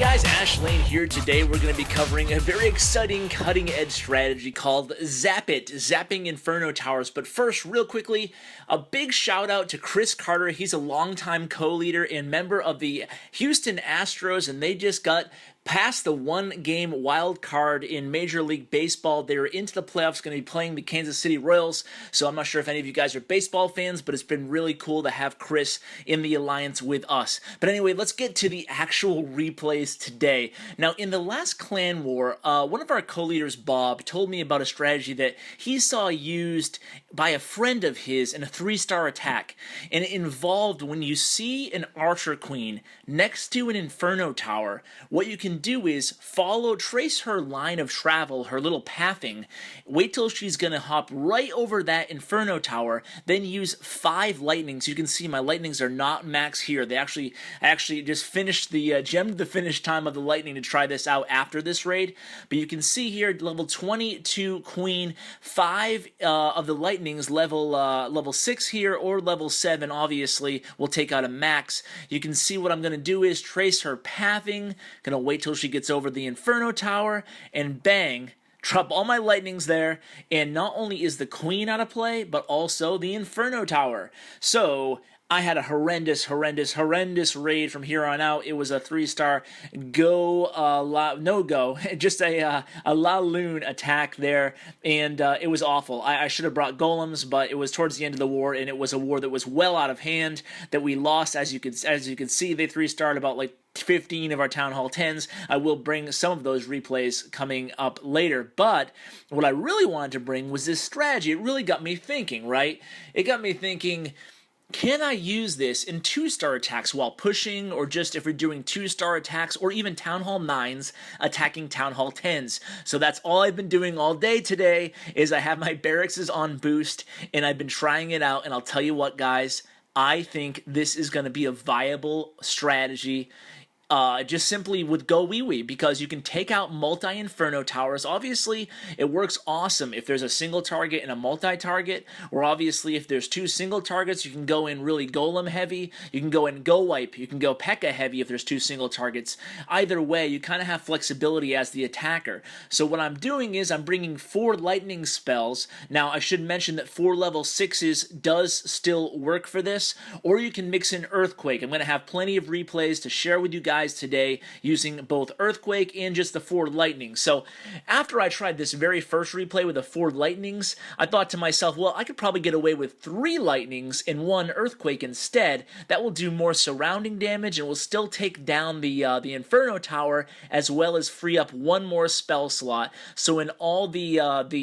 guys, Ash Lane here. Today we're going to be covering a very exciting cutting-edge strategy called ZAP IT, zapping Inferno towers. But first, real quickly, a big shout out to Chris Carter. He's a longtime co-leader and member of the Houston Astros, and they just got past the one-game wild card in Major League Baseball. They're into the playoffs, going to be playing the Kansas City Royals. So I'm not sure if any of you guys are baseball fans, but it's been really cool to have Chris in the alliance with us. But anyway, let's get to the actual replays today. Now, in the last clan war, one of our co-leaders, Bob, told me about a strategy that he saw used by a friend of his in a 3-star attack. And it involved when you see an Archer Queen next to an Inferno tower, what you can do is trace her line of travel, her little pathing, wait till she's going to hop right over that Inferno tower, then use 5 lightnings. You can see my lightnings are not max here. I actually just finished gemmed the finish time of the lightning to try this out after this raid. But you can see here, level 22 queen, 5 of the lightnings, level 6 here, or level 7, obviously, will take out a max. You can see what I'm going to do is trace her pathing, going to wait till she gets over the Inferno tower, and bang, drop all my lightnings there, and not only is the queen out of play, but also the Inferno tower. So I had a horrendous raid from here on out. It was a 3-star no-go, just a La Lune attack there, and it was awful. I should have brought golems, but it was towards the end of the war, and it was a war that was well out of hand, that we lost. As you can see, they 3-starred about like 15 of our Town Hall 10s. I will bring some of those replays coming up later, but what I really wanted to bring was this strategy. It really got me thinking, right? It got me thinking, can I use this in 2-star attacks while pushing, or just if we're doing 2-star attacks, or even Town Hall 9s attacking Town Hall 10s? So that's all I've been doing all day today, is I have my barracks on boost, and I've been trying it out, and I'll tell you what, guys, I think this is going to be a viable strategy. Just simply with GoWiWi, because you can take out multi-Inferno towers. Obviously, it works awesome if there's a single target and a multi-target, or obviously if there's 2 single targets, you can go in really golem heavy, you can go in GoWiPe, you can go P.E.K.K.A heavy if there's 2 single targets. Either way, you kind of have flexibility as the attacker. So what I'm doing is I'm bringing 4 lightning spells. Now, I should mention that 4 level 6s does still work for this, or you can mix in Earthquake. I'm going to have plenty of replays to share with you guys today using both Earthquake and just the 4 lightnings. So after I tried this very first replay with the 4 lightnings, I thought to myself, well, I could probably get away with 3 lightnings and 1 Earthquake instead. That will do more surrounding damage and will still take down the Inferno tower, as well as free up 1 more spell slot. So in all the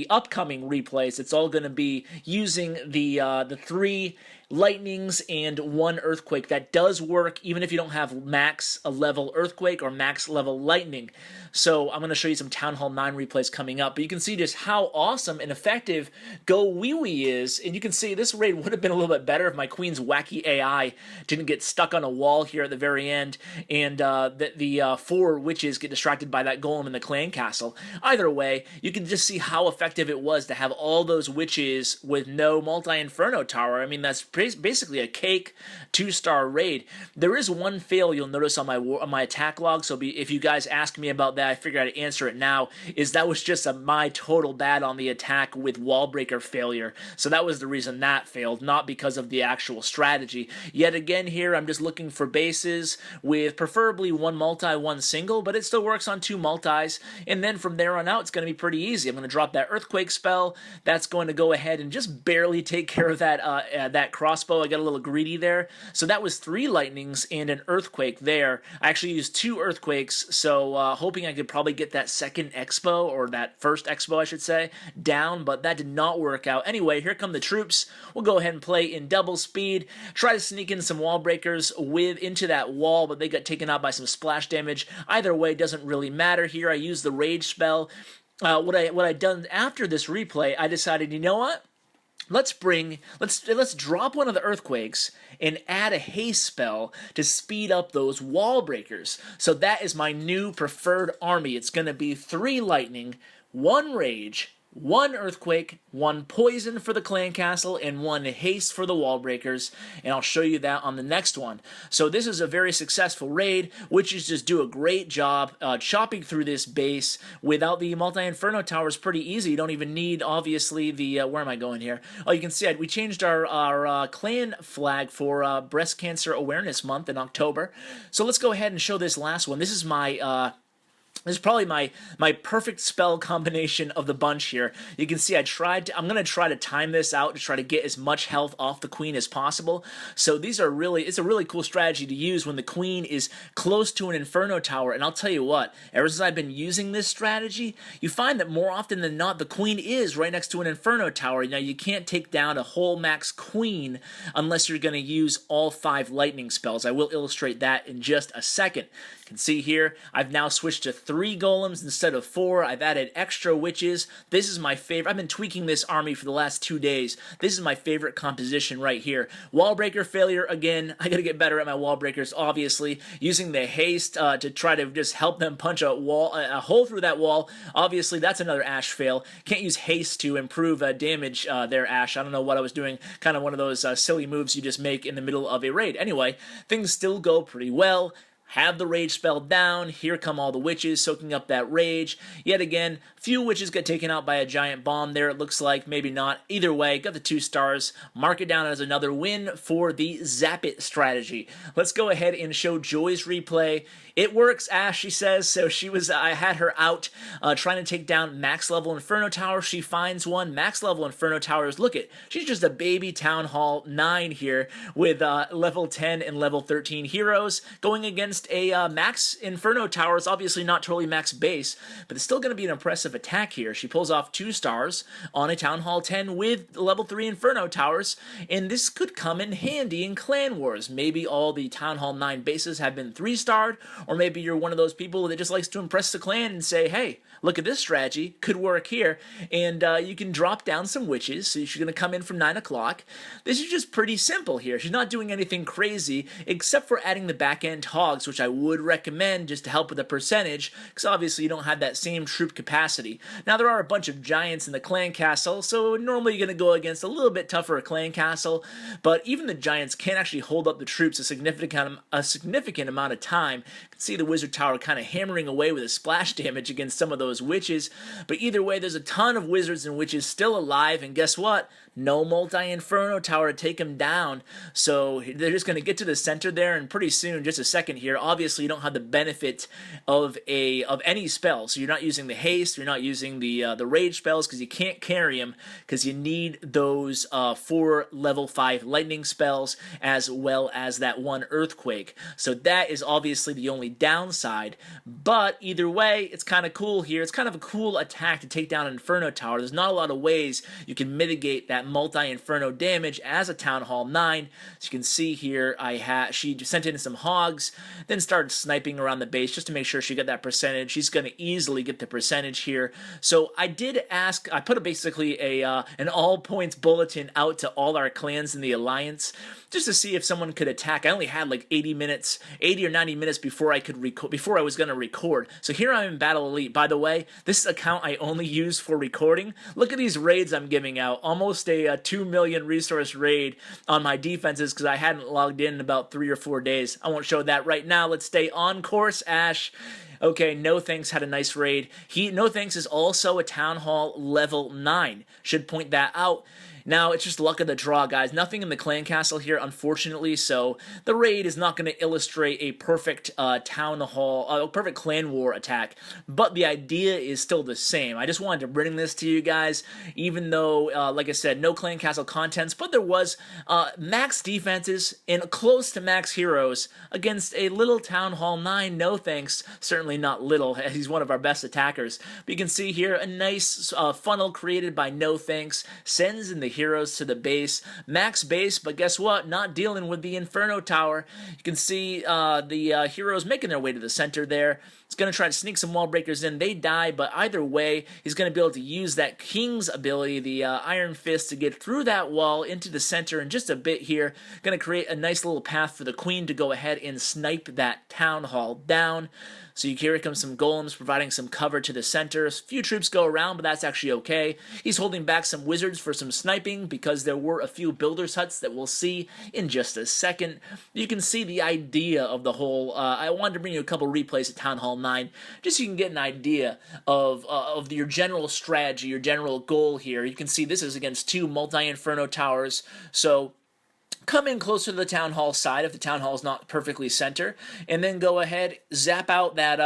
upcoming replays, it's all going to be using the 3 lightnings and 1 Earthquake. That does work even if you don't have max level Earthquake or max level lightning. So I'm going to show you some Town Hall 9 replays coming up, but you can see just how awesome and effective GoWiWi is, and you can see this raid would have been a little bit better if my queen's wacky AI didn't get stuck on a wall here at the very end, and the 4 witches get distracted by that golem in the clan castle. Either way, you can just see how effective it was to have all those witches with no multi-Inferno tower. I mean, that's basically a cake 2-star raid. There is one fail you'll notice on my attack log, so if you guys ask me about that, I figured I'd answer it now, is that was just my total bad on the attack with wall breaker failure. So that was the reason that failed, not because of the actual strategy. Yet again here, I'm just looking for bases with preferably 1 multi, 1 single, but it still works on 2 multis, and then from there on out, it's going to be pretty easy. I'm going to drop that Earthquake spell. That's going to go ahead and just barely take care of that crossbow. I got a little greedy there. So that was 3 lightnings and an Earthquake there. I actually used 2 Earthquakes, so hoping I could probably get that second expo, or that first expo I should say, down, but that did not work out. Anyway, here come the troops. We'll go ahead and play in double speed, try to sneak in some wall breakers into that wall, but they got taken out by some splash damage. Either way, doesn't really matter here. I used the rage spell. What I done after this replay, I decided, you know what? Let's drop one of the Earthquakes and add a haste spell to speed up those wall breakers. So that is my new preferred army. It's going to be 3 lightning, 1 rage, 1 Earthquake, 1 Poison for the Clan Castle, and 1 Haste for the Wall Breakers, and I'll show you that on the next one. So this is a very successful raid. Witches just do a great job chopping through this base without the multi-inferno towers. Pretty easy. You don't even need, obviously, the, where am I going here? Oh, you can see we changed our clan flag for Breast Cancer Awareness Month in October. So let's go ahead and show this last one. This is my... This is probably my perfect spell combination of the bunch here. You can see I'm going to try to time this out to try to get as much health off the queen as possible. So it's a really cool strategy to use when the queen is close to an inferno tower. And I'll tell you what, ever since I've been using this strategy, you find that more often than not, the queen is right next to an inferno tower. Now, you can't take down a whole max queen unless you're going to use all 5 lightning spells. I will illustrate that in just a second. You can see here, I've now switched to 3 golems instead of 4. I've added extra witches. This is my favorite. I've been tweaking this army for the last 2 days. This is my favorite composition right here. Wall breaker failure again. I gotta get better at my wall breakers, obviously. Using the haste to try to just help them punch a hole through that wall. Obviously, that's another Ash fail. Can't use haste to improve damage there, Ash. I don't know what I was doing. Kind of one of those silly moves you just make in the middle of a raid. Anyway, things still go pretty well. Have the rage spell down. Here come all the witches soaking up that rage. Yet again, few witches get taken out by a giant bomb there, it looks like. Maybe not. Either way, got the 2 stars. Mark it down as another win for the Zap It strategy. Let's go ahead and show Joy's replay. It works, Ash, she says. So I had her out trying to take down max level Inferno Tower. She finds one. Max level Inferno Towers. Look it. She's just a baby Town Hall 9 here with level 10 and level 13 heroes going against a max Inferno Tower. Is obviously not totally max base, but it's still going to be an impressive attack here. She pulls off 2 stars on a Town Hall 10 with level 3 Inferno Towers, and this could come in handy in Clan Wars. Maybe all the Town Hall 9 bases have been 3-starred, or maybe you're one of those people that just likes to impress the clan and say, hey, look at this strategy, could work here, and you can drop down some witches. So she's going to come in from 9 o'clock. This is just pretty simple here. She's not doing anything crazy except for adding the back-end hogs, which I would recommend just to help with the percentage, because obviously you don't have that same troop capacity. Now, there are a bunch of giants in the clan castle, so normally you're going to go against a little bit tougher clan castle, but even the giants can't actually hold up the troops a significant amount of time. You can see the wizard tower kind of hammering away with a splash damage against some of those witches, but either way, there's a ton of wizards and witches still alive, and guess what? No multi-inferno tower to take them down, so they're just going to get to the center there, and pretty soon, just a second here, obviously you don't have the benefit of any spell, so you're not using the haste, you're not using the rage spells, because you can't carry them, because you need those 4 level 5 lightning spells, as well as that 1 earthquake, so that is obviously the only downside, but either way, it's kind of cool here. It's kind of a cool attack to take down an Inferno Tower. There's not a lot of ways you can mitigate that multi-Inferno damage as a Town Hall 9. So you can see here, she sent in some hogs, then started sniping around the base just to make sure she got that percentage. She's going to easily get the percentage here. So I did ask, I put basically an all-points bulletin out to all our clans in the Alliance, just to see if someone could attack. I only had like 80 or 90 minutes before I was going to record. So here I'm in Battle Elite. By the way, this account I only use for recording. Look at these raids I'm giving out. Almost a 2 million resource raid on my defenses because I hadn't logged in about 3 or 4 days. I won't show that right now. Let's stay on course, Ash. Okay, No Thanks had a nice raid. No Thanks is also a Town Hall level 9. Should point that out. Now, it's just luck of the draw, guys. Nothing in the clan castle here, unfortunately, so the raid is not going to illustrate a perfect perfect clan war attack, but the idea is still the same. I just wanted to bring this to you guys, even though, like I said, no clan castle contents, but there was max defenses and close to max heroes against a little Town Hall 9, No Thanks. Certainly not little, he's one of our best attackers. But you can see here a nice funnel created by No Thanks, sends in the heroes to the base, max base, but guess what? Not dealing with the Inferno Tower. You can see the heroes making their way to the center there. He's going to try to sneak some wall breakers in. They die, but either way, he's going to be able to use that King's ability, the Iron Fist, to get through that wall into the center in just a bit here. Going to create a nice little path for the Queen to go ahead and snipe that Town Hall down. So here comes some golems providing some cover to the center. A few troops go around, but that's actually okay. He's holding back some wizards for some sniping because there were a few builders' huts that we'll see in just a second. You can see the idea of the whole. I wanted to bring you a couple replays at Town Hall 9 just so you can get an idea of your general strategy, your general goal here. You can see this is against 2 multi-Inferno towers, so come in closer to the Town Hall side if the Town Hall is not perfectly center, and then go ahead, zap out that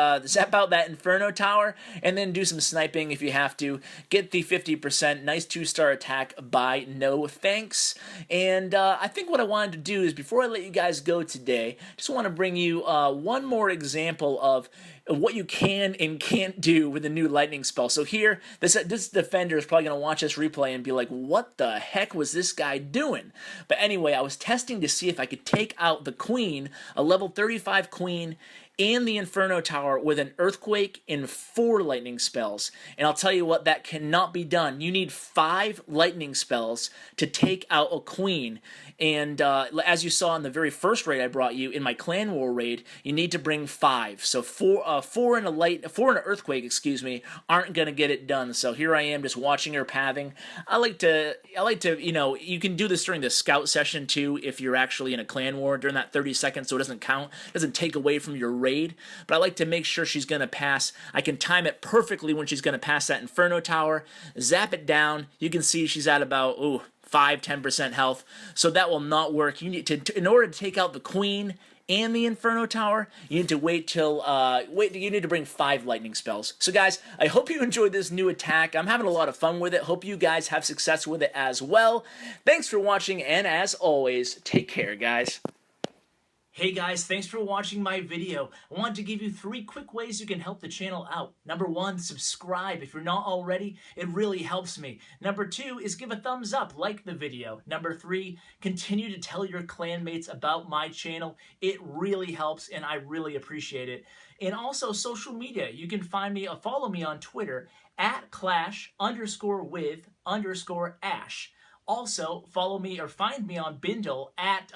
Inferno tower, and then do some sniping if you have to. Get the 50%. Nice 2-star attack by No Thanks. And I think what I wanted to do is, before I let you guys go today, just want to bring you one more example of what you can and can't do with the new lightning spell. So here, this defender is probably going to watch this replay and be like, what the heck was this guy doing? But anyway, I was testing to see if I could take out the Queen, a level 35 Queen, and the Inferno Tower with an Earthquake and 4 lightning spells. And I'll tell you what, that cannot be done. You need 5 lightning spells to take out a Queen. And as you saw in the very first raid I brought you, in my Clan War raid, you need to bring 5. So 4 and an Earthquake, excuse me, aren't going to get it done. So here I am just watching her pathing. I like to, you can do this during the scout session too if you're actually in a Clan War during that 30 seconds, so it doesn't count, it doesn't take away from your raid, but I like to make sure she's going to pass. I can time it perfectly when she's going to pass that Inferno Tower, zap it down. You can see she's at about 5-10% health, so that will not work. You need to, in order to take out the Queen and the Inferno Tower, you need to wait till you need to bring 5 lightning spells. So guys, I hope you enjoyed this new attack. I'm having a lot of fun with it. Hope you guys have success with it as well. Thanks for watching, and as always, take care, guys. Hey guys, thanks for watching my video. I wanted to give you 3 quick ways you can help the channel out. Number 1, subscribe if you're not already. It really helps me. Number 2 is give a thumbs up, like the video. Number 3, continue to tell your clanmates about my channel. It really helps and I really appreciate it. And also social media. You can find me, follow me on Twitter at @clash_with_ash. Also, follow me or find me on Bindle at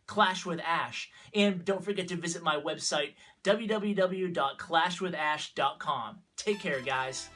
#ClashWithAsh. And don't forget to visit my website, www.clashwithash.com. Take care, guys.